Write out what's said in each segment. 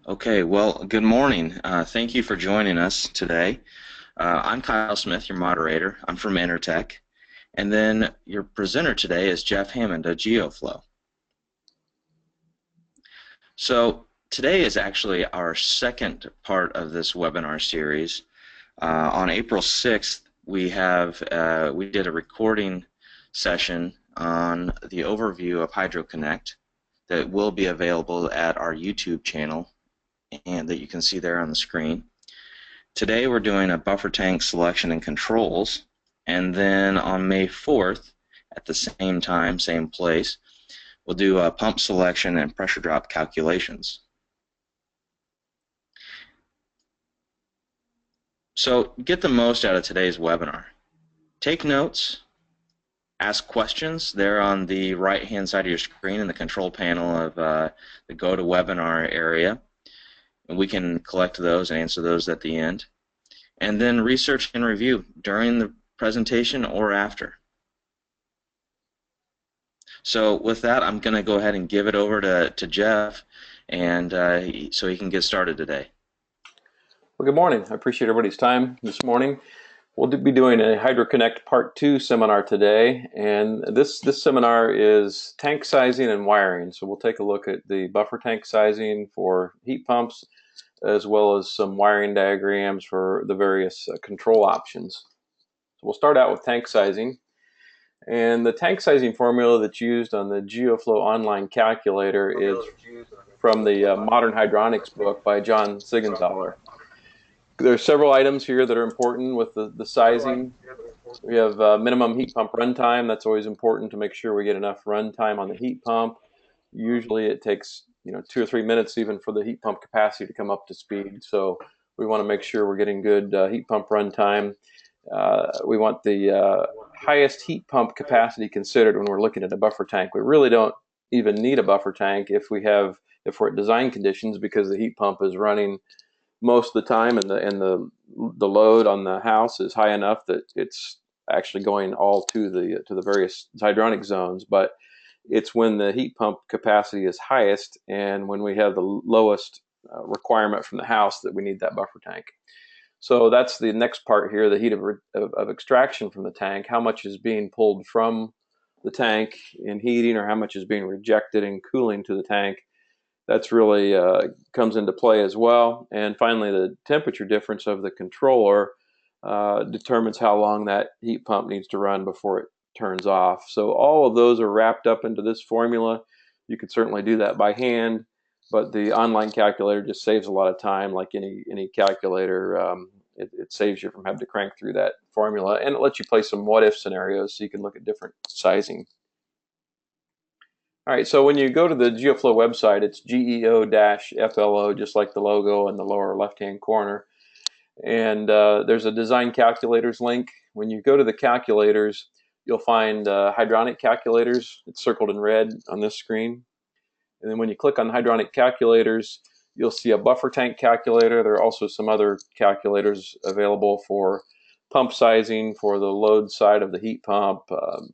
Okay, well, good morning. Thank you for joining us today. I'm Kyle Smith, your moderator. I'm from Intertech. And then your presenter today is Jeff Hammond of Geo-Flo. So today is actually our second part of this webinar series. On April 6th, we did a recording session on the overview of HydroConnect that will be available at our YouTube channel and that you can see there on the screen. Today we're doing a buffer tank selection and controls, and then on May 4th, at the same time, same place, we'll do a pump selection and pressure drop calculations. So get the most out of today's webinar. Take notes, ask questions there on the right-hand side of your screen in the control panel of the GoToWebinar area. And we can collect those and answer those at the end. And then research and review during the presentation or after. So with that, I'm going to go ahead and give it over to Jeff, and so he can get started today. Well, good morning. I appreciate everybody's time this morning. We'll be doing a HydroConnect Part 2 seminar today, and this seminar is tank sizing and wiring. So we'll take a look at the buffer tank sizing for heat pumps, as well as some wiring diagrams for the various control options. So we'll start out with tank sizing. And the tank sizing formula that's used on the Geo-Flo online calculator is from the Modern Hydronics book by John Siegenthaler. There are several items here that are important with the sizing. We have minimum heat pump runtime. That's always important to make sure we get enough runtime on the heat pump. Usually it takes 2 or 3 minutes even for the heat pump capacity to come up to speed. So we want to make sure we're getting good heat pump runtime. We want the highest heat pump capacity considered when we're looking at a buffer tank. We really don't even need a buffer tank if we're at design conditions, because the heat pump is running most of the time, and the load on the house is high enough that it's actually going all to the various hydronic zones. But it's when the heat pump capacity is highest and when we have the lowest requirement from the house that we need that buffer tank. So that's the next part here, the heat of extraction from the tank. How much is being pulled from the tank in heating, or how much is being rejected in cooling to the tank? That's really comes into play as well. And finally, the temperature difference of the controller determines how long that heat pump needs to run before it turns off. So all of those are wrapped up into this formula. You could certainly do that by hand, but the online calculator just saves a lot of time. Like any calculator, it saves you from having to crank through that formula, and it lets you play some what-if scenarios so you can look at different sizing. All right, so when you go to the Geo-Flo website, it's GEO-FLO, just like the logo in the lower left-hand corner. And there's a design calculators link. When you go to the calculators, you'll find hydronic calculators. It's circled in red on this screen. And then when you click on hydronic calculators, you'll see a buffer tank calculator. There are also some other calculators available for pump sizing, for the load side of the heat pump,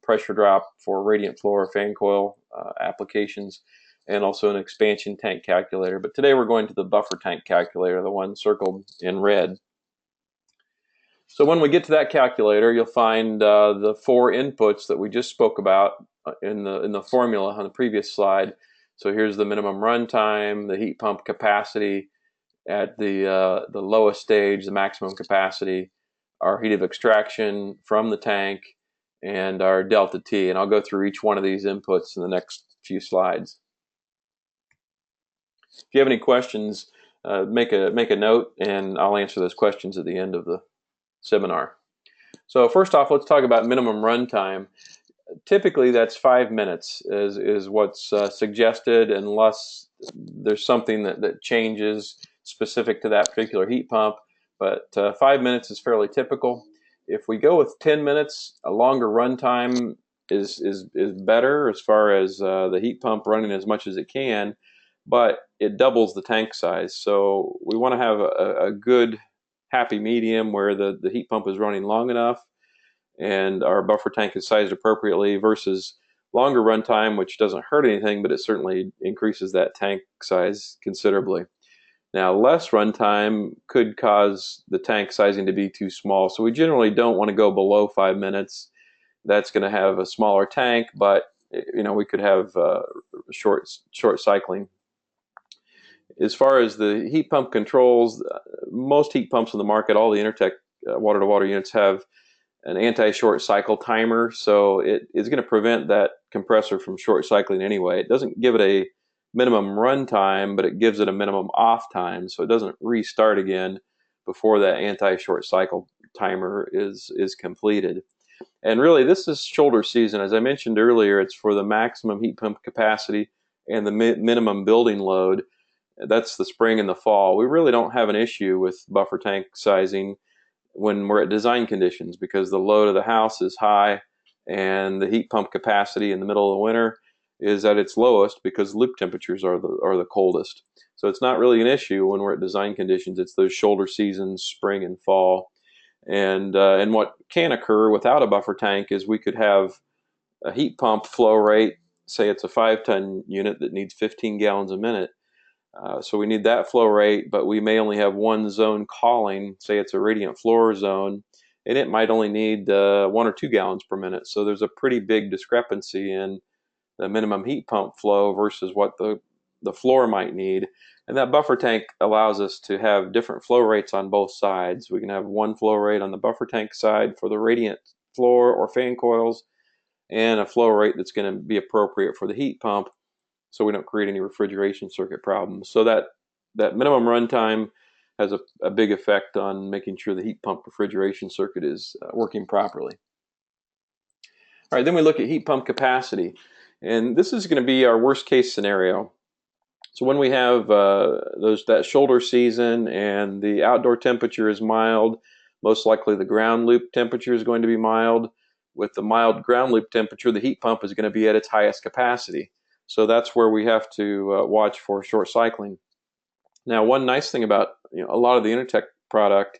pressure drop for radiant flow or fan coil applications, and also an expansion tank calculator. But today we're going to the buffer tank calculator, the one circled in red. So when we get to that calculator, you'll find the 4 inputs that we just spoke about in the formula on the previous slide. So here's the minimum runtime, the heat pump capacity at the lowest stage, the maximum capacity, our heat of extraction from the tank, and our delta T. And I'll go through each one of these inputs in the next few slides. If you have any questions, make a note, and I'll answer those questions at the end of the seminar. So first off, let's talk about minimum runtime. Typically, that's 5 minutes is what's suggested, unless there's something that changes specific to that particular heat pump. But 5 minutes is fairly typical. If we go with 10 minutes, a longer runtime is better as far as the heat pump running as much as it can, but it doubles the tank size. So we want to have a good happy medium where the heat pump is running long enough and our buffer tank is sized appropriately, versus longer runtime, which doesn't hurt anything, but it certainly increases that tank size considerably. Now, less runtime could cause the tank sizing to be too small, so we generally don't want to go below 5 minutes. That's going to have a smaller tank, but we could have short cycling. As far as the heat pump controls, most heat pumps in the market, all the Intertech water-to-water units have an anti-short cycle timer, so it is going to prevent that compressor from short cycling anyway. It doesn't give it a minimum run time, but it gives it a minimum off time, so it doesn't restart again before that anti-short cycle timer is completed. And really, this is shoulder season. As I mentioned earlier, it's for the maximum heat pump capacity and the minimum building load. That's the spring and the fall. We really don't have an issue with buffer tank sizing when we're at design conditions, because the load of the house is high and the heat pump capacity in the middle of the winter is at its lowest because loop temperatures are the coldest. So it's not really an issue when we're at design conditions. It's those shoulder seasons, spring and fall. And what can occur without a buffer tank is we could have a heat pump flow rate, say it's a 5-ton unit that needs 15 gallons a minute. So we need that flow rate, but we may only have one zone calling, say it's a radiant floor zone, and it might only need 1 or 2 gallons per minute. So there's a pretty big discrepancy in the minimum heat pump flow versus what the floor might need. And that buffer tank allows us to have different flow rates on both sides. We can have one flow rate on the buffer tank side for the radiant floor or fan coils, and a flow rate that's going to be appropriate for the heat pump, so we don't create any refrigeration circuit problems. So that minimum runtime has a big effect on making sure the heat pump refrigeration circuit is working properly. All right, then we look at heat pump capacity. And this is going to be our worst case scenario. So when we have that shoulder season and the outdoor temperature is mild, most likely the ground loop temperature is going to be mild. With the mild ground loop temperature, the heat pump is going to be at its highest capacity. So that's where we have to watch for short cycling. Now, one nice thing about a lot of the Intertech product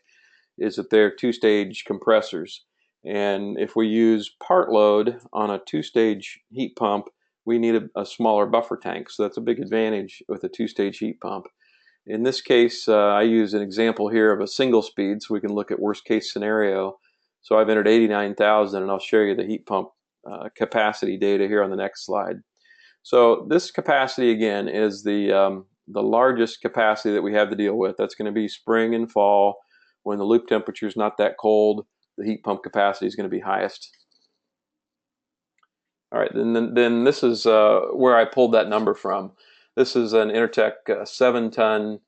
is that they're two-stage compressors. And if we use part load on a two-stage heat pump, we need a smaller buffer tank. So that's a big advantage with a two-stage heat pump. In this case, I use an example here of a single speed, so we can look at worst case scenario. So I've entered 89,000, and I'll show you the heat pump capacity data here on the next slide. So this capacity, again, is the largest capacity that we have to deal with. That's going to be spring and fall. When the loop temperature is not that cold, the heat pump capacity is going to be highest. All right, then this is where I pulled that number from. This is an Intertech 7-ton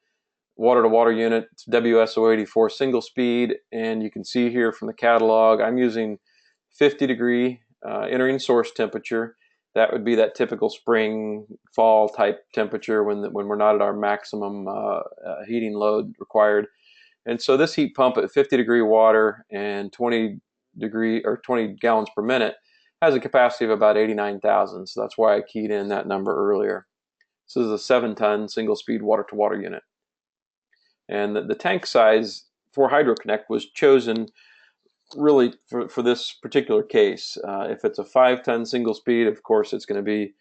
water-to-water unit. It's WSO84 single speed, and you can see here from the catalog, I'm using 50-degree entering source temperature. That would be that typical spring, fall type temperature when we're not at our maximum heating load required. And so this heat pump at 50-degree water and 20 gallons per minute has a capacity of about 89,000. So that's why I keyed in that number earlier. This is a 7-ton single-speed water-to-water unit. And the tank size for HydroConnect was chosen really for this particular case. If it's a 5-ton single-speed, of course, it's going to be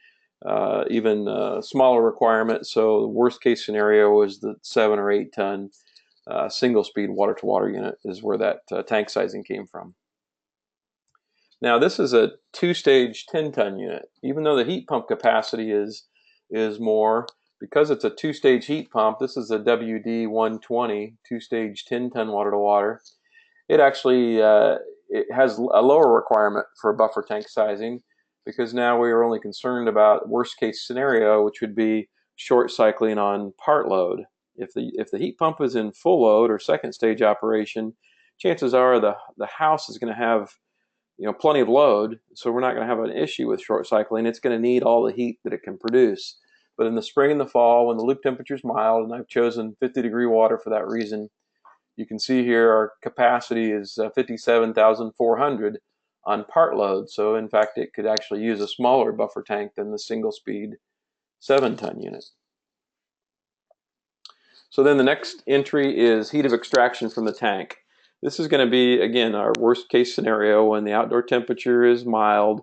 even a smaller requirement. So the worst-case scenario is the 7 or 8-ton single-speed water-to-water unit is where that tank sizing came from. Now, this is a 2-stage 10-ton unit. Even though the heat pump capacity is more, because it's a 2-stage heat pump, this is a WD-120 2-stage 10-ton water-to-water. It actually it has a lower requirement for buffer tank sizing, because now we are only concerned about worst-case scenario, which would be short cycling on part load. If the heat pump is in full load or second stage operation, chances are the house is going to have plenty of load, so we're not going to have an issue with short cycling. It's going to need all the heat that it can produce. But in the spring and the fall, when the loop temperature is mild, and I've chosen 50-degree water for that reason, you can see here our capacity is 57,400 on part load. So in fact, it could actually use a smaller buffer tank than the single-speed 7-ton unit. So then the next entry is heat of extraction from the tank. This is going to be, again, our worst case scenario when the outdoor temperature is mild,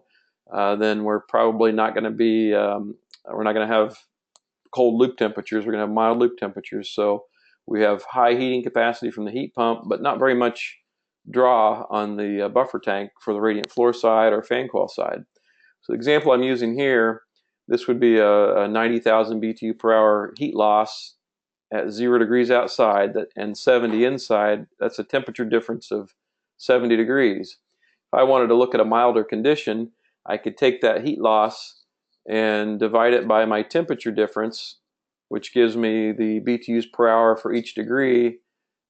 then we're probably not going to be, we're not going to have cold loop temperatures. We're going to have mild loop temperatures. So we have high heating capacity from the heat pump, but not very much draw on the buffer tank for the radiant floor side or fan coil side. So the example I'm using here, this would be a 90,000 BTU per hour heat loss at 0 degrees outside and 70 inside. That's a temperature difference of 70 degrees. If I wanted to look at a milder condition, I could take that heat loss and divide it by my temperature difference, which gives me the BTUs per hour for each degree,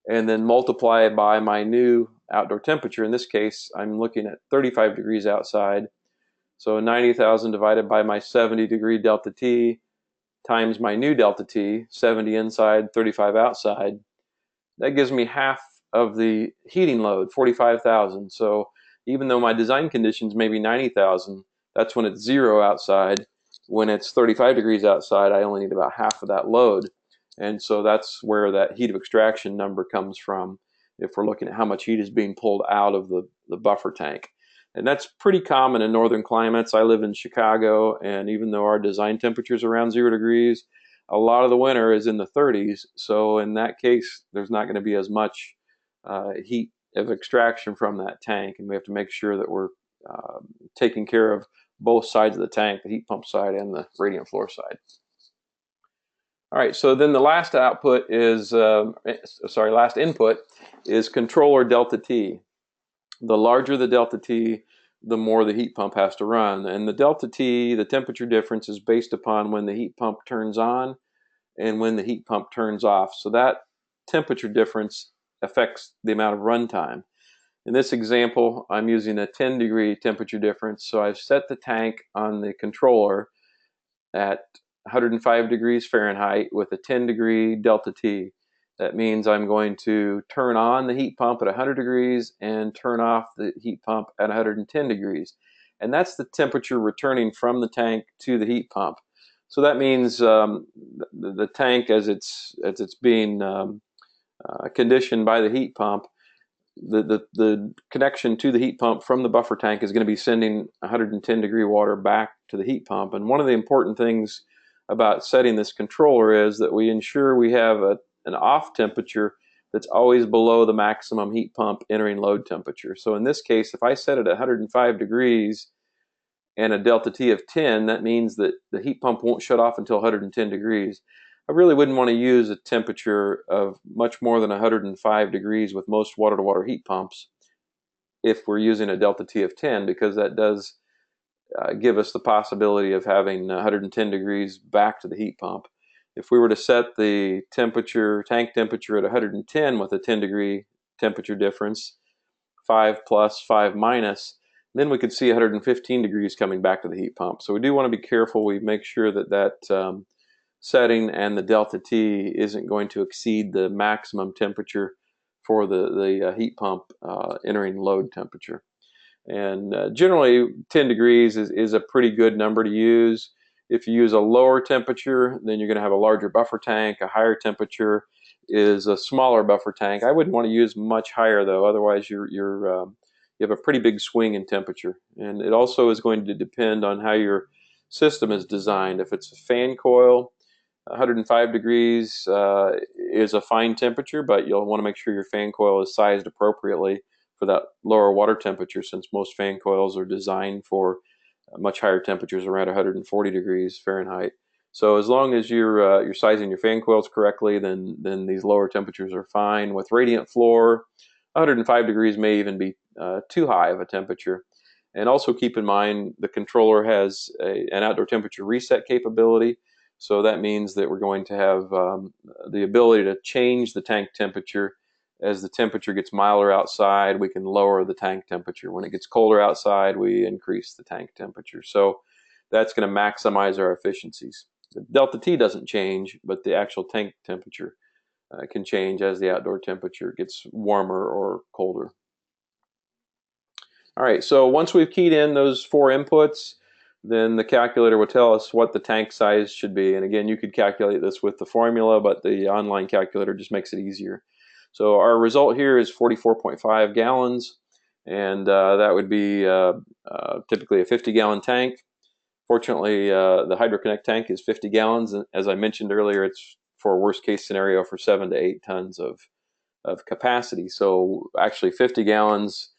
and then multiply it by my new outdoor temperature. In this case, I'm looking at 35 degrees outside. So 90,000 divided by my 70 degree delta T times my new delta T, 70 inside, 35 outside. That gives me half of the heating load, 45,000. So even though my design conditions may be 90,000, that's when it's 0 outside. When it's 35 degrees outside, I only need about half of that load. And so that's where that heat of extraction number comes from if we're looking at how much heat is being pulled out of the buffer tank. And that's pretty common in northern climates. I live in Chicago, and even though our design temperature is around 0 degrees, a lot of the winter is in the 30s. So in that case, there's not going to be as much heat of extraction from that tank, and we have to make sure that we're taking care of both sides of the tank, the heat pump side and the radiant floor side. All right, so then the last output is, last input is controller delta T. The larger the delta T, the more the heat pump has to run. And the delta T, the temperature difference, is based upon when the heat pump turns on and when the heat pump turns off. So that temperature difference affects the amount of runtime. In this example, I'm using a 10 degree temperature difference. So I've set the tank on the controller at 105 degrees Fahrenheit with a 10 degree delta T. That means I'm going to turn on the heat pump at 100 degrees and turn off the heat pump at 110 degrees. And that's the temperature returning from the tank to the heat pump. So that means the tank, as it's being conditioned by the heat pump, the connection to the heat pump from the buffer tank is going to be sending 110 degree water back to the heat pump. And one of the important things about setting this controller is that we ensure we have an off temperature that's always below the maximum heat pump entering load temperature. So in this case, if I set it at 105 degrees and a delta T of 10, that means that the heat pump won't shut off until 110 degrees. I really wouldn't want to use a temperature of much more than 105 degrees with most water-to-water heat pumps if we're using a delta T of 10, because that does give us the possibility of having 110 degrees back to the heat pump. If we were to set the temperature, tank temperature at 110 with a 10 degree temperature difference, 5 plus, 5 minus, then we could see 115 degrees coming back to the heat pump. So we do want to be careful. We make sure that setting and the delta T isn't going to exceed the maximum temperature for the heat pump entering load temperature. And generally 10 degrees is a pretty good number to use. If you use a lower temperature, then you're going to have a larger buffer tank. A higher temperature is a smaller buffer tank. I wouldn't want to use much higher though, otherwise you have a pretty big swing in temperature. And it also is going to depend on how your system is designed. If it's a fan coil, 105 degrees is a fine temperature, but you'll want to make sure your fan coil is sized appropriately for that lower water temperature, since most fan coils are designed for much higher temperatures around 140 degrees Fahrenheit. So as long as you're sizing your fan coils correctly, then these lower temperatures are fine. With radiant floor, 105 degrees may even be too high of a temperature. And also keep in mind the controller has an outdoor temperature reset capability. So that means that we're going to have the ability to change the tank temperature. As the temperature gets milder outside, we can lower the tank temperature. When it gets colder outside, we increase the tank temperature. So that's going to maximize our efficiencies. The delta T doesn't change, but the actual tank temperature can change as the outdoor temperature gets warmer or colder. All right, so once we've keyed in those 4 inputs, then the calculator will tell us what the tank size should be. And again, you could calculate this with the formula, but the online calculator just makes it easier. So our result here is 44.5 gallons. and that would be typically a 50-gallon tank. Fortunately, the HydroConnect tank is 50 gallons, and as I mentioned earlier, it's for a worst case scenario for 7 to 8 tons of capacity. So actually 50 gallons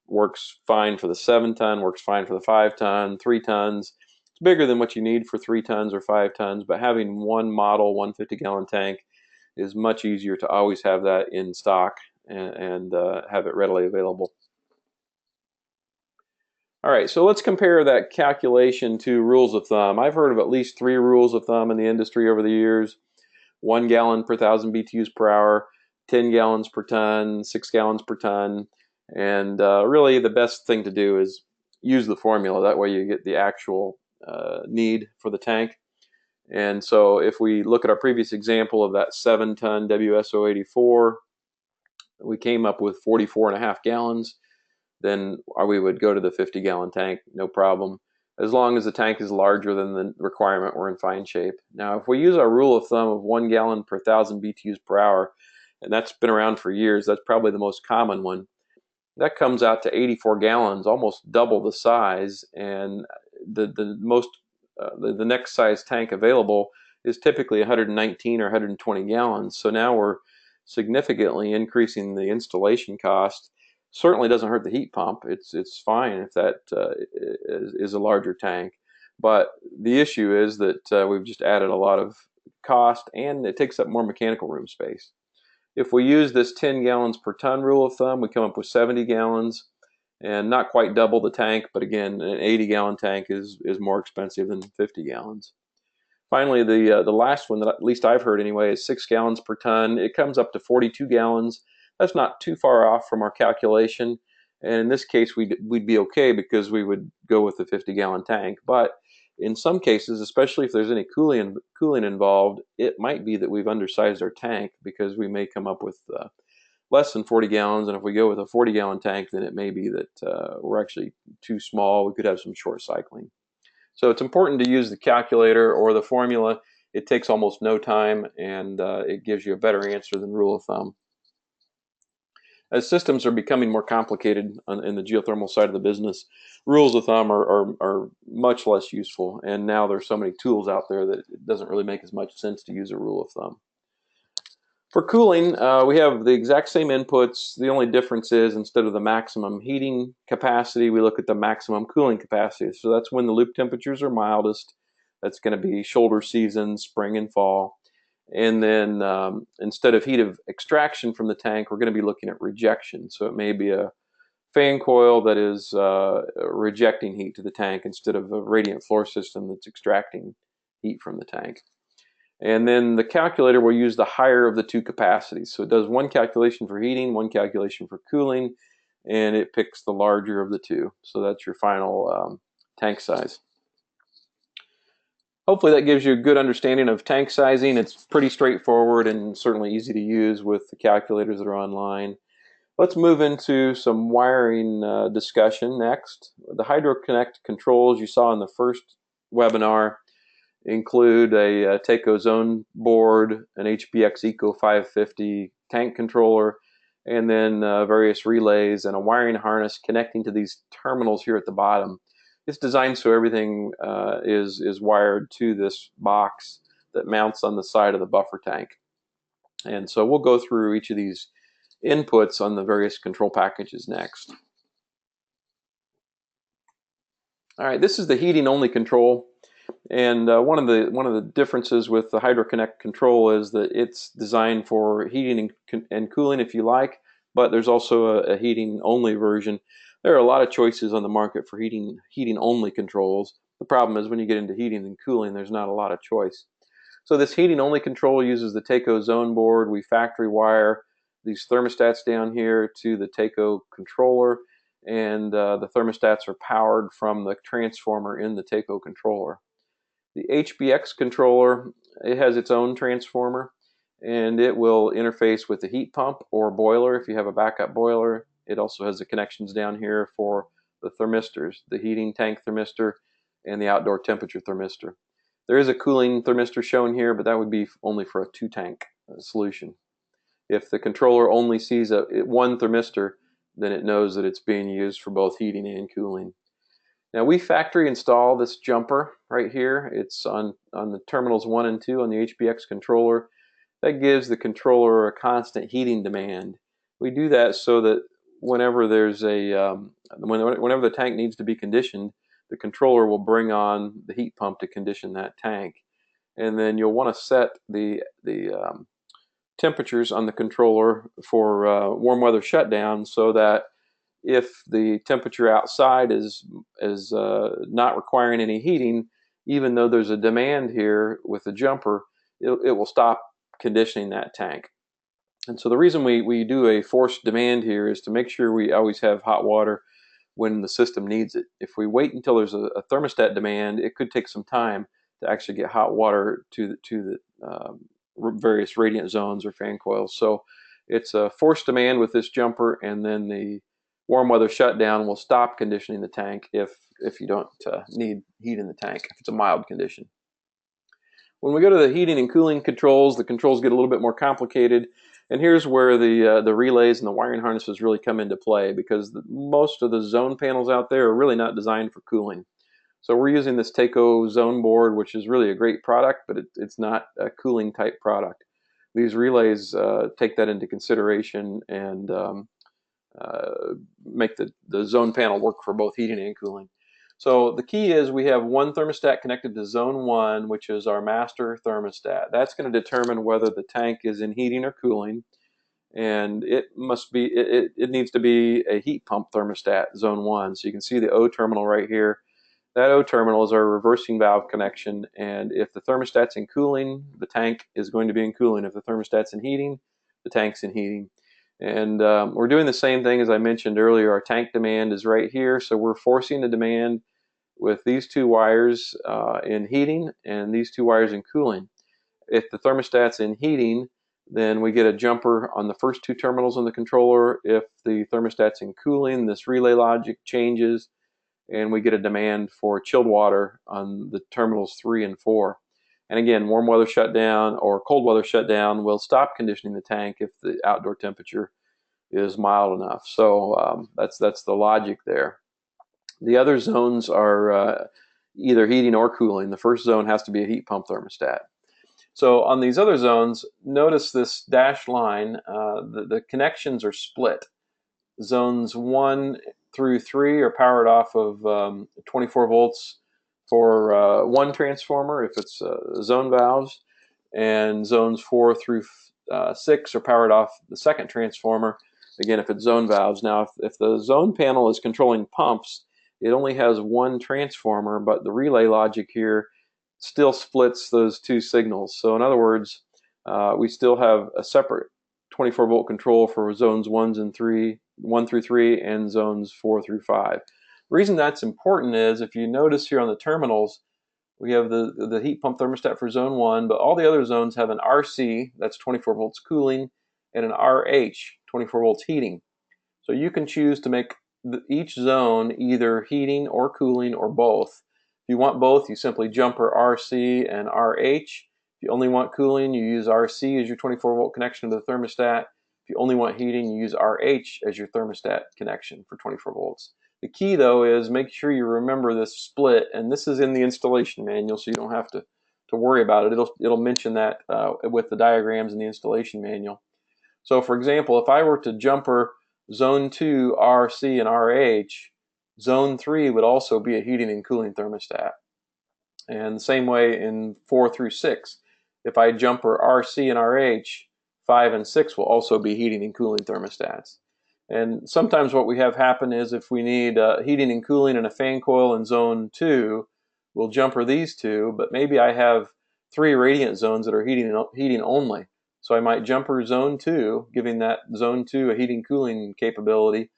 works fine for the 7-ton, works fine for the 5-ton, 3 tons. It's bigger than what you need for 3 tons or 5 tons, but having one model, 150-gallon tank is much easier to always have that in stock and have it readily available. All right, so let's compare that calculation to rules of thumb. I've heard of at least 3 rules of thumb in the industry over the years. 1 gallon per 1,000 BTUs per hour, 10 gallons per ton, 6 gallons per ton. And really the best thing to do is use the formula. That way you get the actual need for the tank. And so if we look at our previous example of that 7-ton WSO84, we came up with 44.5 gallons. Then we would go to the 50-gallon tank, no problem. As long as the tank is larger than the requirement, we're in fine shape. Now, if we use our rule of thumb of 1 gallon per 1,000 BTUs per hour, and that's been around for years, that's probably the most common one, that comes out to 84 gallons, almost double the size, and the next size tank available is typically 119 or 120 gallons. So now we're significantly increasing the installation cost. Certainly doesn't hurt the heat pump. It's fine if that is a larger tank, but the issue is that we've just added a lot of cost, and it takes up more mechanical room space. If we use this 10 gallons per ton rule of thumb, we come up with 70 gallons, and not quite double the tank, but again, an 80-gallon tank is more expensive than 50 gallons. Finally, the last one that at least I've heard anyway is 6 gallons per ton. It comes up to 42 gallons. That's not too far off from our calculation, and in this case, we'd be okay because we would go with the 50-gallon tank. But in some cases, especially if there's any cooling involved, it might be that we've undersized our tank because we may come up with less than 40 gallons, and if we go with a 40-gallon tank, then it may be that we're actually too small. We could have some short cycling. So it's important to use the calculator or the formula. It takes almost no time, and it gives you a better answer than rule of thumb. As systems are becoming more complicated in the geothermal side of the business, rules of thumb are much less useful, and now there's so many tools out there that it doesn't really make as much sense to use a rule of thumb. For cooling, we have the exact same inputs. The only difference is instead of the maximum heating capacity, we look at the maximum cooling capacity. So that's when the loop temperatures are mildest. That's going to be shoulder season, spring and fall. And then instead of heat of extraction from the tank, we're going to be looking at rejection. So it may be a fan coil that is rejecting heat to the tank instead of a radiant floor system that's extracting heat from the tank. And then the calculator will use the higher of the 2 capacities. So it does one calculation for heating, one calculation for cooling, and it picks the larger of the 2. So that's your final tank size. Hopefully that gives you a good understanding of tank sizing. It's pretty straightforward and certainly easy to use with the calculators that are online. Let's move into some wiring discussion next. The HydroConnect controls you saw in the first webinar include a Taco zone board, an HBX Eco 550 tank controller, and then various relays and a wiring harness connecting to these terminals here at the bottom. It's designed so everything is wired to this box that mounts on the side of the buffer tank. And so we'll go through each of these inputs on the various control packages next. All right, this is the heating only control. And one of the differences with the HydroConnect control is that it's designed for heating and cooling if you like, but there's also a heating only version. There are a lot of choices on the market for heating only controls. The problem is when you get into heating and cooling, there's not a lot of choice. So this heating only control uses the Taco zone board. We factory wire these thermostats down here to the Taco controller, and the thermostats are powered from the transformer in the Taco controller. The HBX controller, it has its own transformer, and it will interface with the heat pump or boiler if you have a backup boiler. It also has the connections down here for the thermistors, the heating tank thermistor and the outdoor temperature thermistor. There is a cooling thermistor shown here, but that would be only for a 2-tank solution. If the controller only sees one thermistor, then it knows that it's being used for both heating and cooling. Now we factory install this jumper right here. It's on the terminals 1 and 2 on the HBX controller. That gives the controller a constant heating demand. We do that so that whenever there's whenever the tank needs to be conditioned, the controller will bring on the heat pump to condition that tank. And then you'll want to set the temperatures on the controller for warm weather shutdown, so that if the temperature outside is not requiring any heating, even though there's a demand here with the jumper, it will stop conditioning that tank. And so the reason we do a forced demand here is to make sure we always have hot water when the system needs it. If we wait until there's a thermostat demand, it could take some time to actually get hot water to the various radiant zones or fan coils. So it's a forced demand with this jumper, and then the warm weather shutdown will stop conditioning the tank if you don't need heat in the tank, if it's a mild condition. When we go to the heating and cooling controls, the controls get a little bit more complicated. And here's where the relays and the wiring harnesses really come into play, because most of the zone panels out there are really not designed for cooling. So we're using this Takeo zone board, which is really a great product, but it's not a cooling type product. These relays take that into consideration and make the zone panel work for both heating and cooling. So the key is we have one thermostat connected to zone 1, which is our master thermostat. That's going to determine whether the tank is in heating or cooling, and it needs to be a heat pump thermostat, zone 1. So you can see the O terminal right here. That O terminal is our reversing valve connection, and if the thermostat's in cooling, the tank is going to be in cooling. If the thermostat's in heating, the tank's in heating. And we're doing the same thing as I mentioned earlier. Our tank demand is right here, so we're forcing the demand with these two wires in heating and these two wires in cooling. If the thermostat's in heating, then we get a jumper on the first two terminals on the controller. If the thermostat's in cooling, this relay logic changes, and we get a demand for chilled water on the terminals 3 and 4. And again, warm weather shutdown or cold weather shutdown will stop conditioning the tank if the outdoor temperature is mild enough. So that's the logic there. The other zones are either heating or cooling. The first zone has to be a heat pump thermostat. So on these other zones, notice this dashed line. The connections are split. Zones 1 through 3 are powered off of 24 volts for one transformer if it's zone valves, and zones 4 through 6 are powered off the second transformer, again if it's zone valves. Now if the zone panel is controlling pumps, it only has one transformer, but the relay logic here still splits those two signals. So in other words, we still have a separate 24 volt control for zones 1 through 3 and zones 4 through 5. The reason that's important is if you notice here on the terminals, we have the heat pump thermostat for zone 1, but all the other zones have an RC, that's 24 volts cooling, and an RH, 24 volts heating. So you can choose to make each zone either heating or cooling or both. If you want both, you simply jumper RC and RH. If you only want cooling, you use RC as your 24 volt connection to the thermostat. If you only want heating, you use RH as your thermostat connection for 24 volts. The key though is make sure you remember this split, and this is in the installation manual, so you don't have to worry about it. It'll mention that with the diagrams in the installation manual. So for example, if I were to jumper zone 2 RC and RH, zone 3 would also be a heating and cooling thermostat. And the same way in 4 through 6. If I jumper RC and RH, 5 and 6 will also be heating and cooling thermostats. And sometimes what we have happen is if we need heating and cooling in a fan coil in zone 2, we'll jumper these two, but maybe I have 3 radiant zones that are heating only. So I might jumper zone 2, giving that zone 2 a heating cooling capability,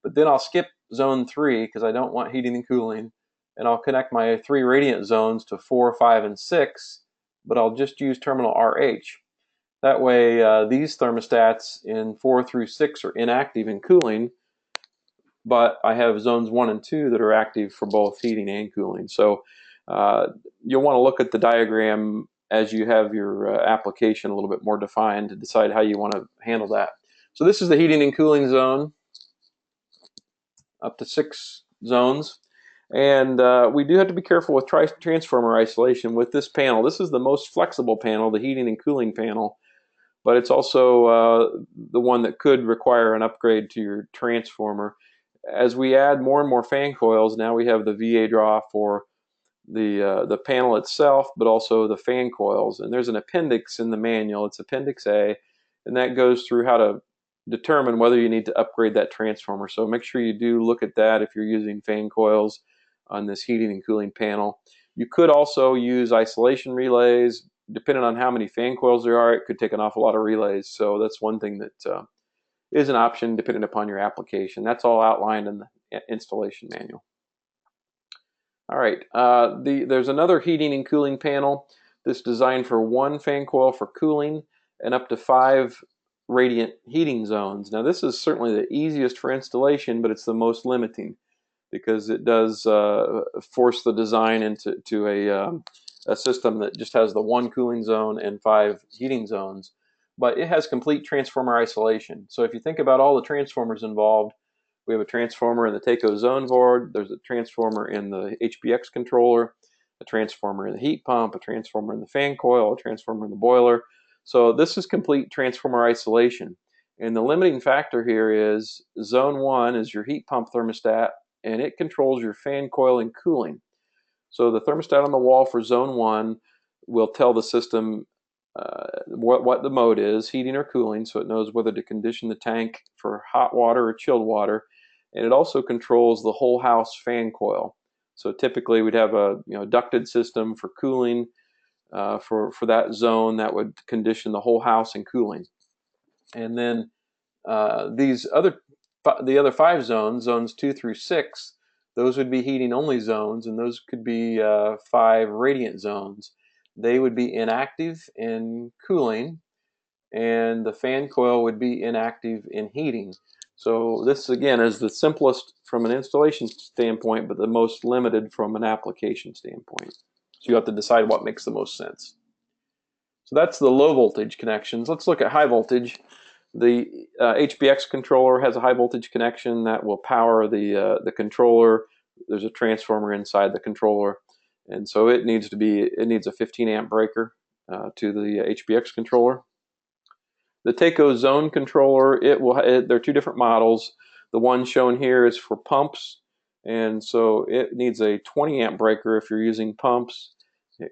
but then I'll skip zone 3 because I don't want heating and cooling, and I'll connect my 3 radiant zones to 4, 5, and 6, but I'll just use terminal RH. That way these thermostats in 4 through 6 are inactive in cooling, but I have zones 1 and 2 that are active for both heating and cooling. So you'll want to look at the diagram as you have your application a little bit more defined to decide how you want to handle that. So this is the heating and cooling zone. up to 6 zones. And we do have to be careful with transformer isolation with this panel. This is the most flexible panel, the heating and cooling panel, but it's also the one that could require an upgrade to your transformer. As we add more and more fan coils, now we have the VA draw for the panel itself, but also the fan coils. And there's an appendix in the manual. It's Appendix A, and that goes through how to determine whether you need to upgrade that transformer. So make sure you do look at that if you're using fan coils on this heating and cooling panel. You could also use isolation relays. Depending on how many fan coils there are, it could take an awful lot of relays. So that's one thing that is an option depending upon your application. That's all outlined in the installation manual. All right, there's another heating and cooling panel that's designed for 1 fan coil for cooling and up to 5 radiant heating zones. Now this is certainly the easiest for installation, but it's the most limiting because it does force the design into a system that just has the 1 cooling zone and 5 heating zones. But it has complete transformer isolation. So if you think about all the transformers involved, we have a transformer in the TACO zone board, there's a transformer in the HBX controller, a transformer in the heat pump, a transformer in the fan coil, a transformer in the boiler. So this is complete transformer isolation. And the limiting factor here is zone 1 is your heat pump thermostat, and it controls your fan coil and cooling. So the thermostat on the wall for zone 1 will tell the system what the mode is, heating or cooling, so it knows whether to condition the tank for hot water or chilled water. And it also controls the whole house fan coil. So typically we'd have a ducted system for cooling for that zone that would condition the whole house and cooling. And then the other 5 zones, zones 2 through 6, those would be heating only zones, and those could be 5 radiant zones. They would be inactive in cooling, and the fan coil would be inactive in heating. So this again is the simplest from an installation standpoint, but the most limited from an application standpoint. So you have to decide what makes the most sense. So that's the low voltage connections. Let's look at high voltage. The HBX controller has a high voltage connection that will power the controller. There's a transformer inside the controller, and so it needs a 15 amp breaker to the HBX controller. The TACO zone controller, there are 2 different models. The one shown here is for pumps, and so it needs a 20 amp breaker if you're using pumps.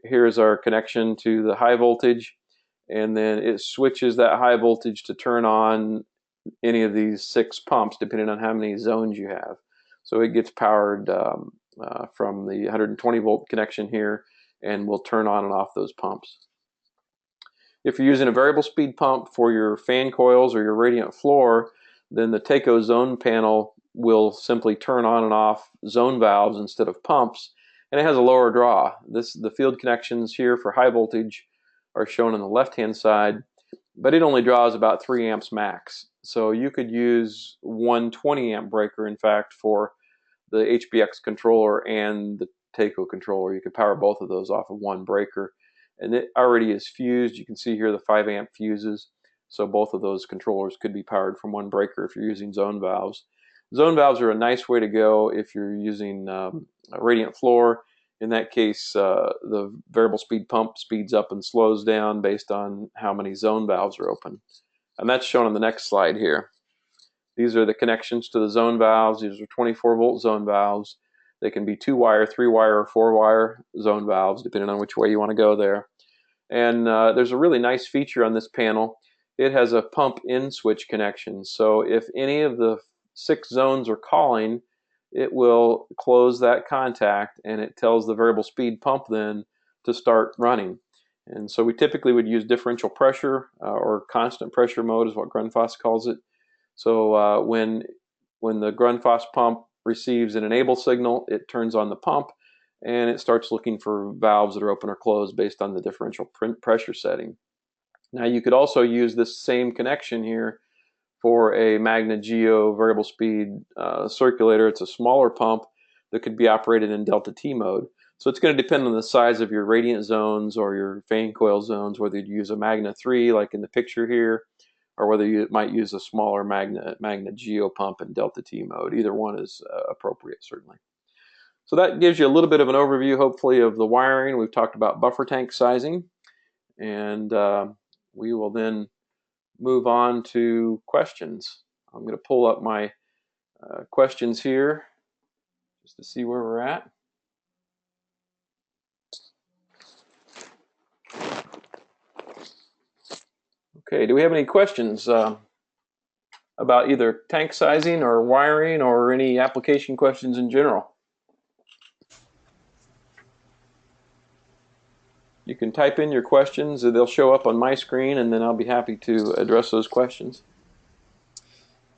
Here's our connection to the high voltage, and then it switches that high voltage to turn on any of these 6 pumps depending on how many zones you have. So it gets powered from the 120 volt connection here, and will turn on and off those pumps. If you're using a variable speed pump for your fan coils or your radiant floor, then the TACO zone panel will simply turn on and off zone valves instead of pumps, and it has a lower draw. The field connections here for high voltage are shown on the left-hand side, but it only draws about 3 amps max. So you could use one 20 amp breaker, in fact, for the HBX controller and the TACO controller. You could power both of those off of one breaker. And it already is fused. You can see here the 5 amp fuses. So both of those controllers could be powered from one breaker if you're using zone valves. Zone valves are a nice way to go if you're using a radiant floor. In that case, the variable speed pump speeds up and slows down based on how many zone valves are open. And that's shown on the next slide here. These are the connections to the zone valves. These are 24 volt zone valves. They can be 2-wire, 3-wire, or 4-wire zone valves, depending on which way you want to go there. And there's a really nice feature on this panel. It has a pump in switch connection. So if any of the 6 zones are calling, it will close that contact, and it tells the variable speed pump then to start running. And so we typically would use differential pressure or constant pressure mode is what Grundfos calls it. So when the Grundfos pump receives an enable signal, it turns on the pump, and it starts looking for valves that are open or closed based on the differential pressure setting. Now you could also use this same connection here for a Magna Geo variable speed circulator. It's a smaller pump that could be operated in delta T mode. So it's going to depend on the size of your radiant zones or your fan coil zones, whether you'd use a Magna 3 like in the picture here, or whether you might use a smaller magnet Geo pump in delta T mode. Either one is appropriate, certainly. So that gives you a little bit of an overview, hopefully, of the wiring. We've talked about buffer tank sizing, and we will then move on to questions. I'm going to pull up my questions here just to see where we're at. Okay, do we have any questions about either tank sizing or wiring or any application questions in general? You can type in your questions, they'll show up on my screen, and then I'll be happy to address those questions.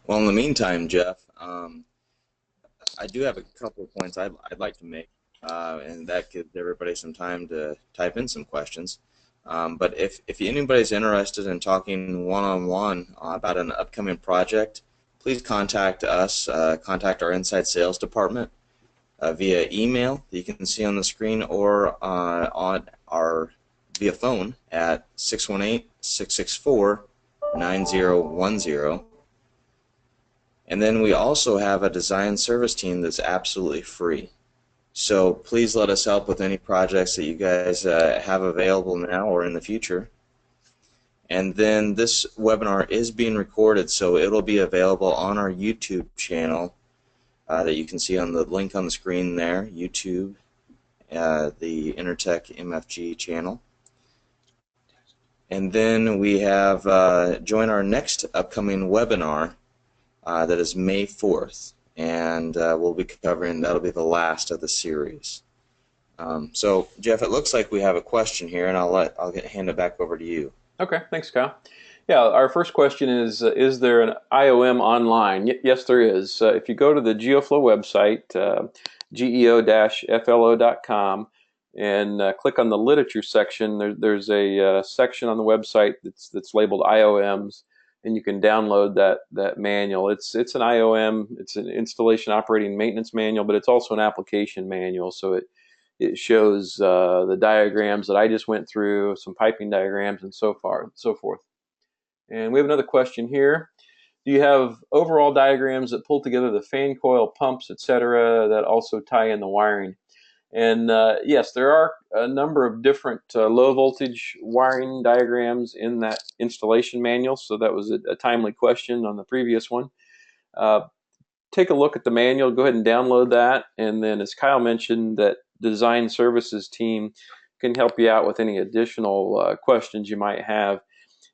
Well, in the meantime, Jeff, I do have a couple of points I'd like to make, and that gives everybody some time to type in some questions. But if anybody's interested in talking one-on-one about an upcoming project, please contact us, contact our inside sales department via email that you can see on the screen, or via phone at 618-664-9010. And then we also have a design service team that's absolutely free. So please let us help with any projects that you guys have available now or in the future. And then this webinar is being recorded, so it'll be available on our YouTube channel that you can see on the link on the screen there, YouTube, the Intertech MFG channel. And then we have join our next upcoming webinar that is May 4th, and we'll be covering, that'll be the last of the series. So Jeff, it looks like we have a question here, and I'll hand it back over to you. Okay, thanks, Kyle. Yeah, our first question is there an IOM online? Yes, there is. If you go to the Geo-Flo website, geo-flo.com, and click on the literature section, there's a section on the website that's labeled IOMs, and you can download that manual. It's an IOM, it's an installation operating maintenance manual, but it's also an application manual, so it shows the diagrams that I just went through, some piping diagrams, and so forth. And we have another question here. Do you have overall diagrams that pull together the fan coil, pumps, etc., that also tie in the wiring? And yes, there are a number of different low voltage wiring diagrams in that installation manual, so that was a timely question on the previous one. Take a look at the manual, go ahead and download that, and then as Kyle mentioned, that design services team can help you out with any additional questions you might have.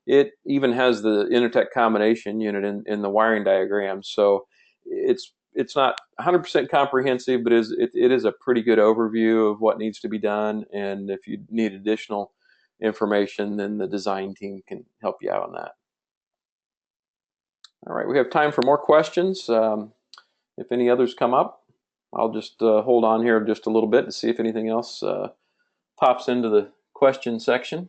It even has the Intertech combination unit in the wiring diagram, so it's not 100% comprehensive, but it is a pretty good overview of what needs to be done, and if you need additional information, then the design team can help you out on that. All right, we have time for more questions. If any others come up, I'll just hold on here just a little bit to see if anything else pops into the question section.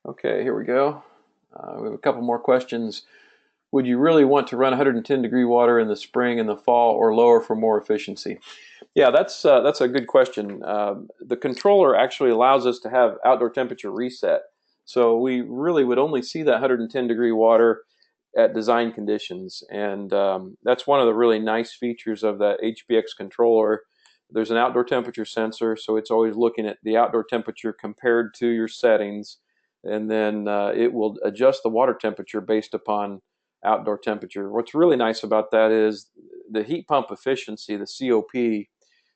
Okay, here we go. We have a couple more questions. Would you really want to run 110 degree water in the spring and the fall, or lower for more efficiency? Yeah, that's a good question. The controller actually allows us to have outdoor temperature reset. So we really would only see that 110 degree water at design conditions. And that's one of the really nice features of that HBX controller. There's an outdoor temperature sensor, so it's always looking at the outdoor temperature compared to your settings. And then it will adjust the water temperature based upon outdoor temperature. What's really nice about that is the heat pump efficiency, the COP,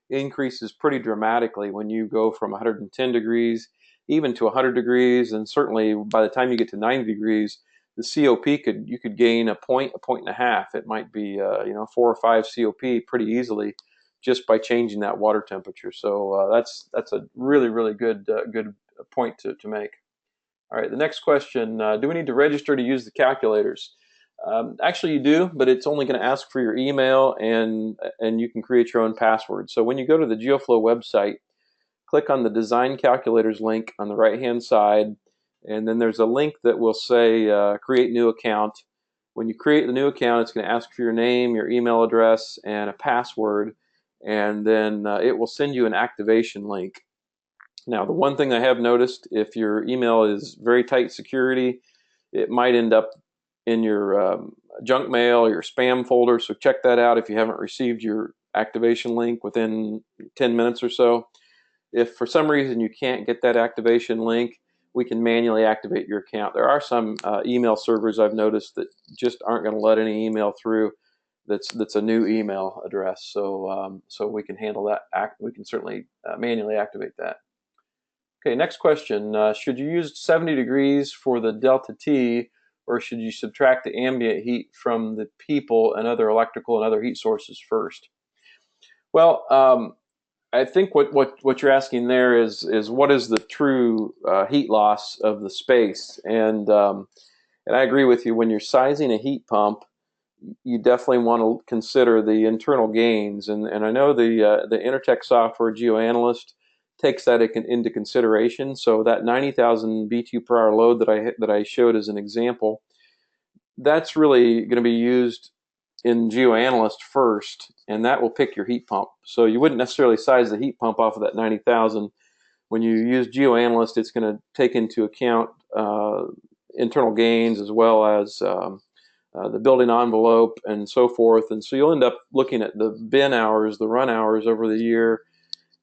increases pretty dramatically when you go from 110 degrees even to 100 degrees, and certainly by the time you get to 90 degrees, the COP you could gain a point and a half. It might be 4 or 5 COP pretty easily just by changing that water temperature. So that's a really good point to make. All right, the next question, do we need to register to use the calculators? Actually, you do, but it's only going to ask for your email, and you can create your own password. So when you go to the Geo-Flo website, click on the Design Calculators link on the right-hand side, and then there's a link that will say Create New Account, When you create the new account, it's going to ask for your name, your email address, and a password, and then it will send you an activation link. Now, the one thing I have noticed, if your email is very tight security, it might end up in your junk mail or your spam folder, so check that out if you haven't received your activation link within 10 minutes or so. If for some reason you can't get that activation link, we can manually activate your account. There are some email servers I've noticed that just aren't going to let any email through that's a new email address. So we can handle that. We can certainly manually activate that. Okay, next question. Should you use 70 degrees for the delta T, or should you subtract the ambient heat from the people and other electrical and other heat sources first? Well, I think what you're asking there is what is the true heat loss of the space, and I agree with you. When you're sizing a heat pump, you definitely want to consider the internal gains, and I know the Intertech software GeoAnalyst takes that into consideration. So that 90,000 BTU per hour load that I showed as an example, that's really going to be used in GeoAnalyst first, and that will pick your heat pump. So you wouldn't necessarily size the heat pump off of that 90,000. When you use GeoAnalyst, it's going to take into account internal gains as well as the building envelope and so forth. And so you'll end up looking at the bin hours, the run hours over the year,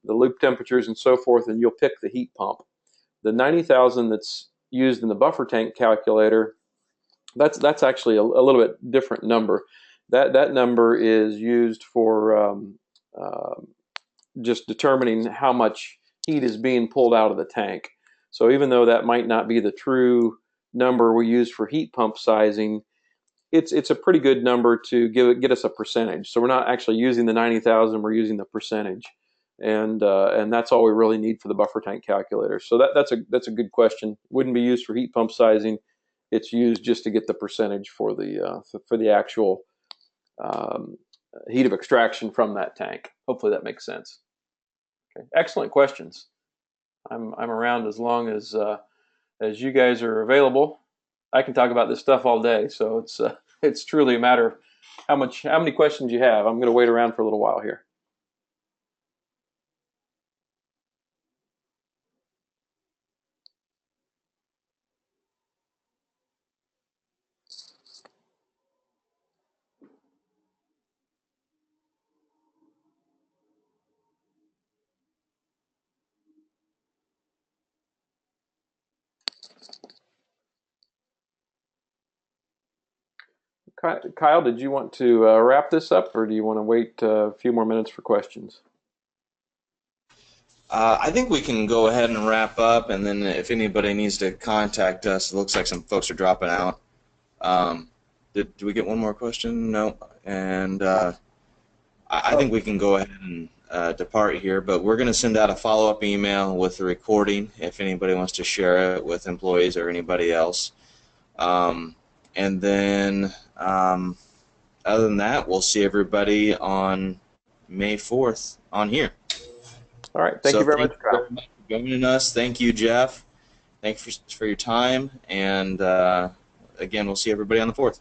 the loop temperatures and so forth, and you'll pick the heat pump. The 90,000 that's used in the buffer tank calculator, that's actually a little bit different number. That number is used for just determining how much heat is being pulled out of the tank. So even though that might not be the true number we use for heat pump sizing, it's a pretty good number to get us a percentage. So we're not actually using the 90,000, we're using the percentage, and that's all we really need for the buffer tank calculator. So that's a good question. Wouldn't be used for heat pump sizing. It's used just to get the percentage for the actual heat of extraction from that tank. Hopefully that makes sense. Okay. Excellent questions. I'm around as long as you guys are available. I can talk about this stuff all day, so it's truly a matter of how many questions you have. I'm going to wait around for a little while here. Kyle, did you want to wrap this up, or do you want to wait a few more minutes for questions? I think we can go ahead and wrap up, and then if anybody needs to contact us, it looks like some folks are dropping out. Did we get one more question? No. And I think we can go ahead and depart here, but we're going to send out a follow-up email with the recording if anybody wants to share it with employees or anybody else. And then other than that, we'll see everybody on May 4th on here. All right. Thank you very much, Kyle. Thank you for joining us. Thank you, Jeff. Thank you for your time. And again, we'll see everybody on the 4th.